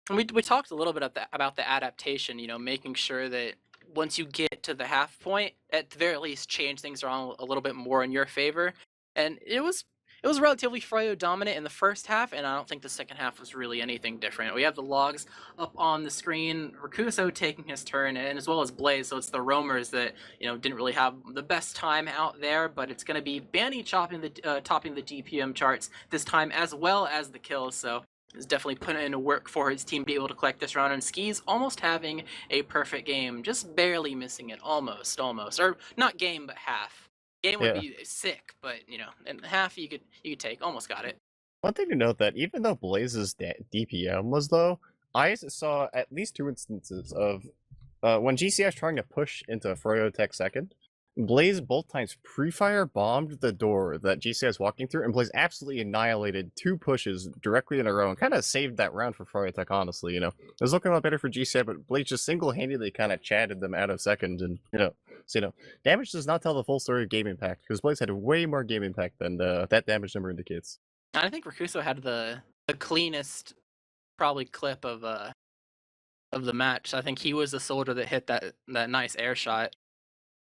We talked a little bit about the adaptation, making sure that once you get to the half point, at the very least, change things around a little bit more in your favor. And it was it was relatively Froyo dominant in the first half, and I don't think the second half was really anything different. We have the logs up on the screen, Rakuso taking his turn, and as well as Blaze, so it's the roamers that, didn't really have the best time out there, but it's going to be Banny topping the DPM charts this time, as well as the kills, so he's definitely putting in work for his team to be able to collect this round, and Ski's almost having a perfect game, just barely missing it, almost, or not game, but half. Game would Yeah. be sick, but in half you could take. Almost got it. One thing to note that even though Blaze's DPM was low, I saw at least 2 instances of when GCI was trying to push into Froyotech second, Blaze both times pre-fire bombed the door that GCI was walking through, and Blaze absolutely annihilated 2 pushes directly in a row and kind of saved that round for Froyotech, honestly, It was looking a lot better for GCI, but Blaze just single-handedly kind of chatted them out of second, and, damage does not tell the full story of game impact, because Blaze had way more game impact than that damage number indicates. I think Rakuso had the cleanest probably clip of the match. I think he was the soldier that hit that nice air shot.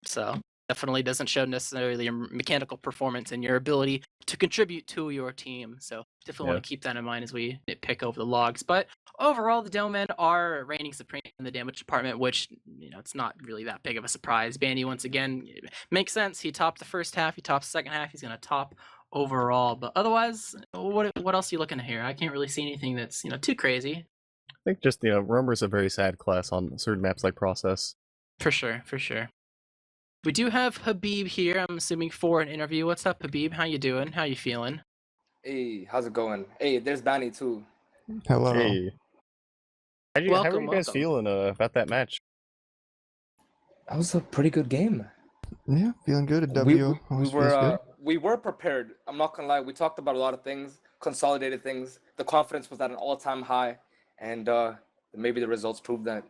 So definitely doesn't show necessarily your mechanical performance and your ability to contribute to your team. So definitely want to keep that in mind as we pick over the logs. But overall, the Domen are reigning supreme in the damage department, which it's not really that big of a surprise. Bandy once again makes sense. He topped the first half. He topped the second half. He's going to top overall. But otherwise, what else are you looking at here? I can't really see anything that's too crazy. I think just Roamer's a very sad class on certain maps like Process. For sure. We do have Habib here, I'm assuming, for an interview. What's up, Habib? How you doing? How you feeling? Hey, how's it going? Hey, there's Banny too. Hello. Hey. How are you guys feeling about that match? That was a pretty good game. Yeah, feeling good at W. We were prepared. I'm not gonna lie. We talked about a lot of things, consolidated things. The confidence was at an all-time high, and maybe the results proved that.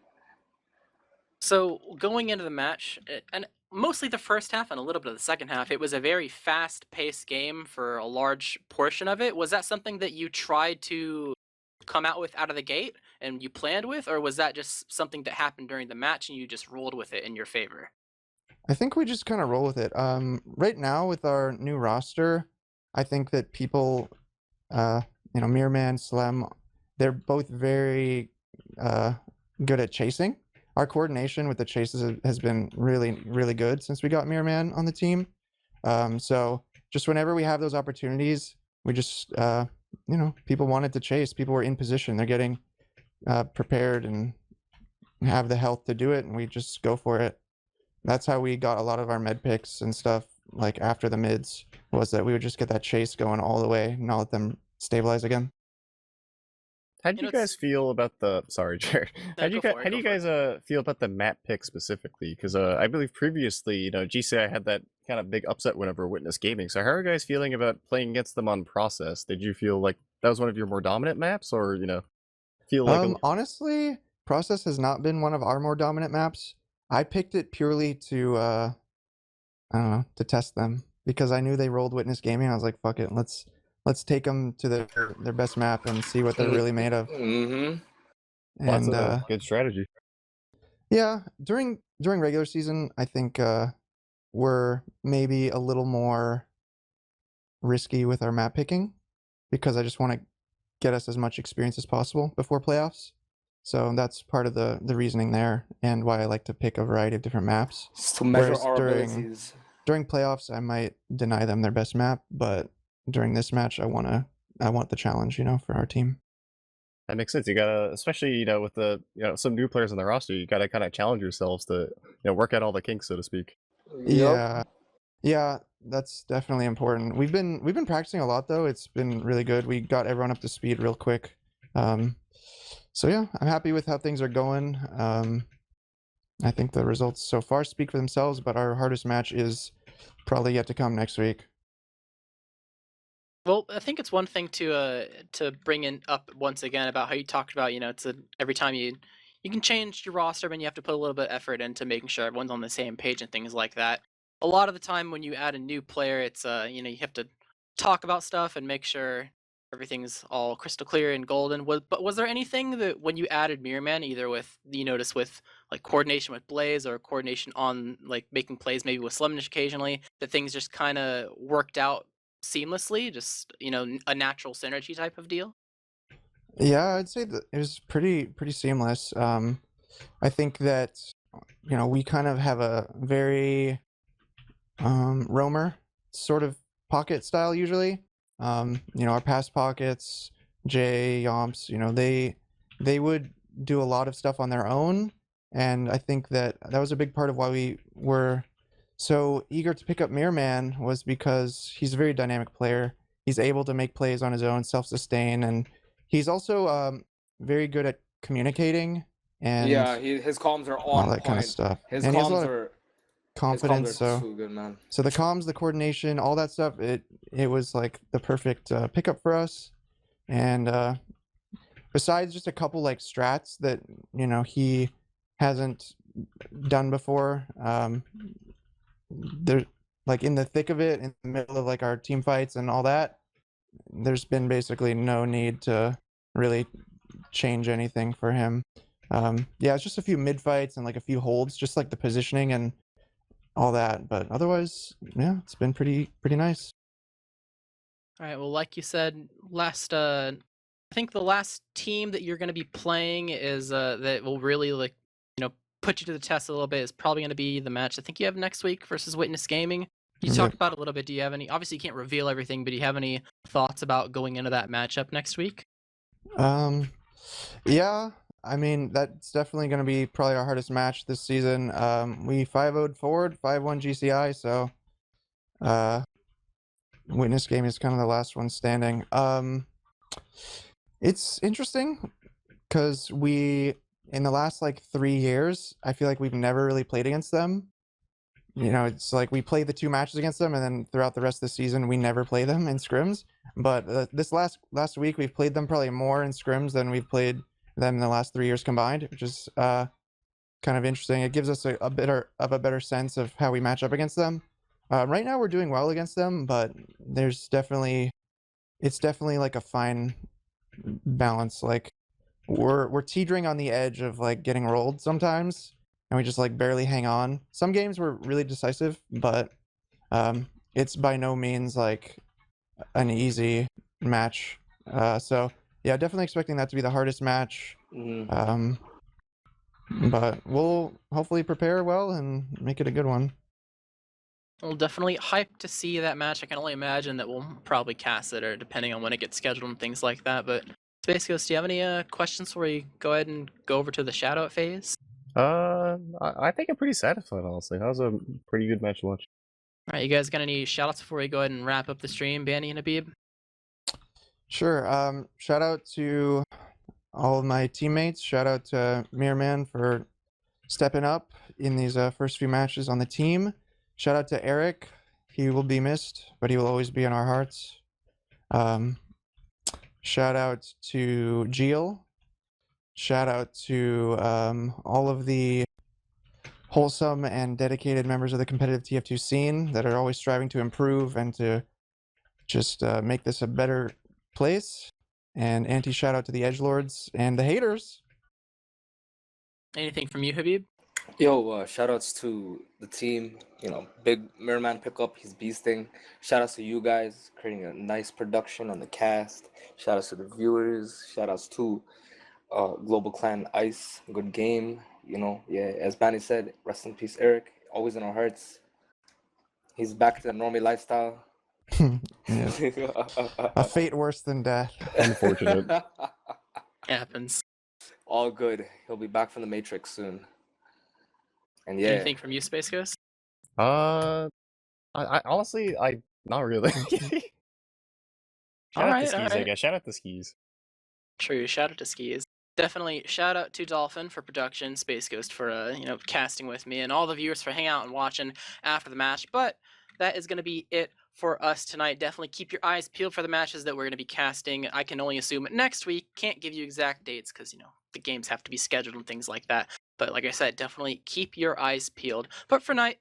So going into the match, and mostly the first half and a little bit of the second half, it was a very fast-paced game for a large portion of it. Was that something that you tried to come out with out of the gate and you planned with, or was that just something that happened during the match and you just rolled with it in your favor? I think we just kind of roll with it. Right now with our new roster, I think that people, Mirman, Slem, they're both very good at chasing. Our coordination with the chases has been really, really good since we got Mirman on the team. So just whenever we have those opportunities, we just, people wanted to chase. People were in position. They're getting prepared and have the health to do it, and we just go for it. That's how we got a lot of our med picks and stuff, like after the mids, was that we would just get that chase going all the way and not let them stabilize again. How do you guys feel about the... Sorry, Jared. How do you guys feel about the map pick specifically? Because I believe previously, GCI had that kind of big upset win over Witness Gaming. So how are you guys feeling about playing against them on Process? Did you feel like that was one of your more dominant maps, or feel like? Honestly, Process has not been one of our more dominant maps. I picked it purely to, I don't know, to test them because I knew they rolled Witness Gaming. I was like, fuck it, let's take them to their best map and see what they're really made of. Mm-hmm. And that's a good strategy. Yeah, during regular season, I think we're maybe a little more risky with our map picking because I just want to get us as much experience as possible before playoffs. So that's part of the reasoning there and why I like to pick a variety of different maps. To measure our abilities. During playoffs, I might deny them their best map, but during this match, I want the challenge, for our team. That makes sense. You gotta, especially with the some new players on the roster, you gotta kind of challenge yourselves to work out all the kinks, so to speak. Yep. Yeah, that's definitely important. We've been practicing a lot though. It's been really good. We got everyone up to speed real quick. So yeah, I'm happy with how things are going. I think the results so far speak for themselves, but our hardest match is probably yet to come next week. Well, I think it's one thing to bring in up once again about how you talked about, it's every time you can change your roster, but you have to put a little bit of effort into making sure everyone's on the same page and things like that. A lot of the time when you add a new player, it's you have to talk about stuff and make sure everything's all crystal clear and golden. But was there anything that when you added Mirrorman, either with you notice with like coordination with Blaze or coordination on like making plays maybe with Slemnish occasionally, that things just kind of worked out seamlessly, just a natural synergy type of deal? Yeah, I'd say that it was pretty seamless. I think that we kind of have a very roamer sort of pocket style usually. Our pass pockets, Jay, Yomps, they would do a lot of stuff on their own, and I think that that was a big part of why we were so eager to pick up Mirror Man was because he's a very dynamic player. He's able to make plays on his own, self-sustain, and he's also very good at communicating and Yeah, his comms are all on that kind of point. stuff. His And he has a comms lot of are his comms confidence, are so too good, man. the comms, the coordination, all that stuff, it was like the perfect pickup for us. And besides just a couple like strats that he hasn't done before, there like in the thick of it, in the middle of like our team fights and all that, there's been basically no need to really change anything for him. Yeah, it's just a few mid fights and like a few holds, just like the positioning and all that. But otherwise, yeah, it's been pretty nice. All right. Well, like you said, I think the last team that you're going to be playing is that will really put you to the test a little bit is probably going to be the match I think you have next week versus Witness Gaming. You Yep. talked about it a little bit. Do you have any? Obviously, you can't reveal everything, but do you have any thoughts about going into that matchup next week? Yeah, I mean that's definitely going to be probably our hardest match this season. We 5-0'd forward, 5-1 GCI, so Witness Game is kind of the last one standing. It's interesting because we in the last like 3 years, I feel like we've never really played against them. It's like we play the 2 matches against them, and then throughout the rest of the season, we never play them in scrims. But this last week, we've played them probably more in scrims than we've played them in the last 3 years combined, which is kind of interesting. It gives us a better sense of how we match up against them. Right now, we're doing well against them, but it's definitely like a fine balance. Like we're teetering on the edge of like getting rolled sometimes, and we just like barely hang on. Some games were really decisive, but it's by no means like an easy match. So yeah, definitely expecting that to be the hardest match. Mhm. But we'll hopefully prepare well and make it a good one. Well, definitely hyped to see that match. I can only imagine that we'll probably cast it, or depending on when it gets scheduled and things like that. But Space Ghost, do you have any questions before we go ahead and go over to the shout out phase? I think I'm pretty satisfied, honestly. That was a pretty good match to watch. All right, you guys got any shout outs before we go ahead and wrap up the stream, Banny and Habib? Sure. Shout out to all of my teammates. Shout out to Mirrorman for stepping up in these first few matches on the team. Shout out to Eric. He will be missed, but he will always be in our hearts. Shout out to Geel. Shout out to all of the wholesome and dedicated members of the competitive TF2 scene that are always striving to improve and to just make this a better place. And shout out to the edgelords and the haters. Anything from you, Habib? Yo, shout outs to the team. Big Mirrorman pickup, he's beasting. Shout outs to you guys, creating a nice production on the cast. Shout outs to the viewers. Shout outs to GlobalClan Ice, good game. Yeah, as Banny said, rest in peace, Eric. Always in our hearts. He's back to the normie lifestyle. Yes. A fate worse than death. Unfortunate. Happens. All good. He'll be back from the Matrix soon. And yeah. Anything from you, Space Ghost? I honestly, not really. Shout out to Skis, I guess. Shout out to Skis. True. Shout out to Skis. Definitely shout out to Dolphin for production, Space Ghost for casting with me, and all the viewers for hanging out and watching after the match. But that is going to be it for us tonight. Definitely keep your eyes peeled for the matches that we're going to be casting. I can only assume next week. Can't give you exact dates because the games have to be scheduled and things like that. But like I said, definitely keep your eyes peeled. But for tonight,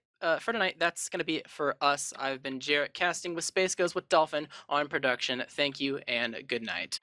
that's going to be it for us. I've been Jarrett, casting with Space Ghost with Dolphin on production. Thank you and good night.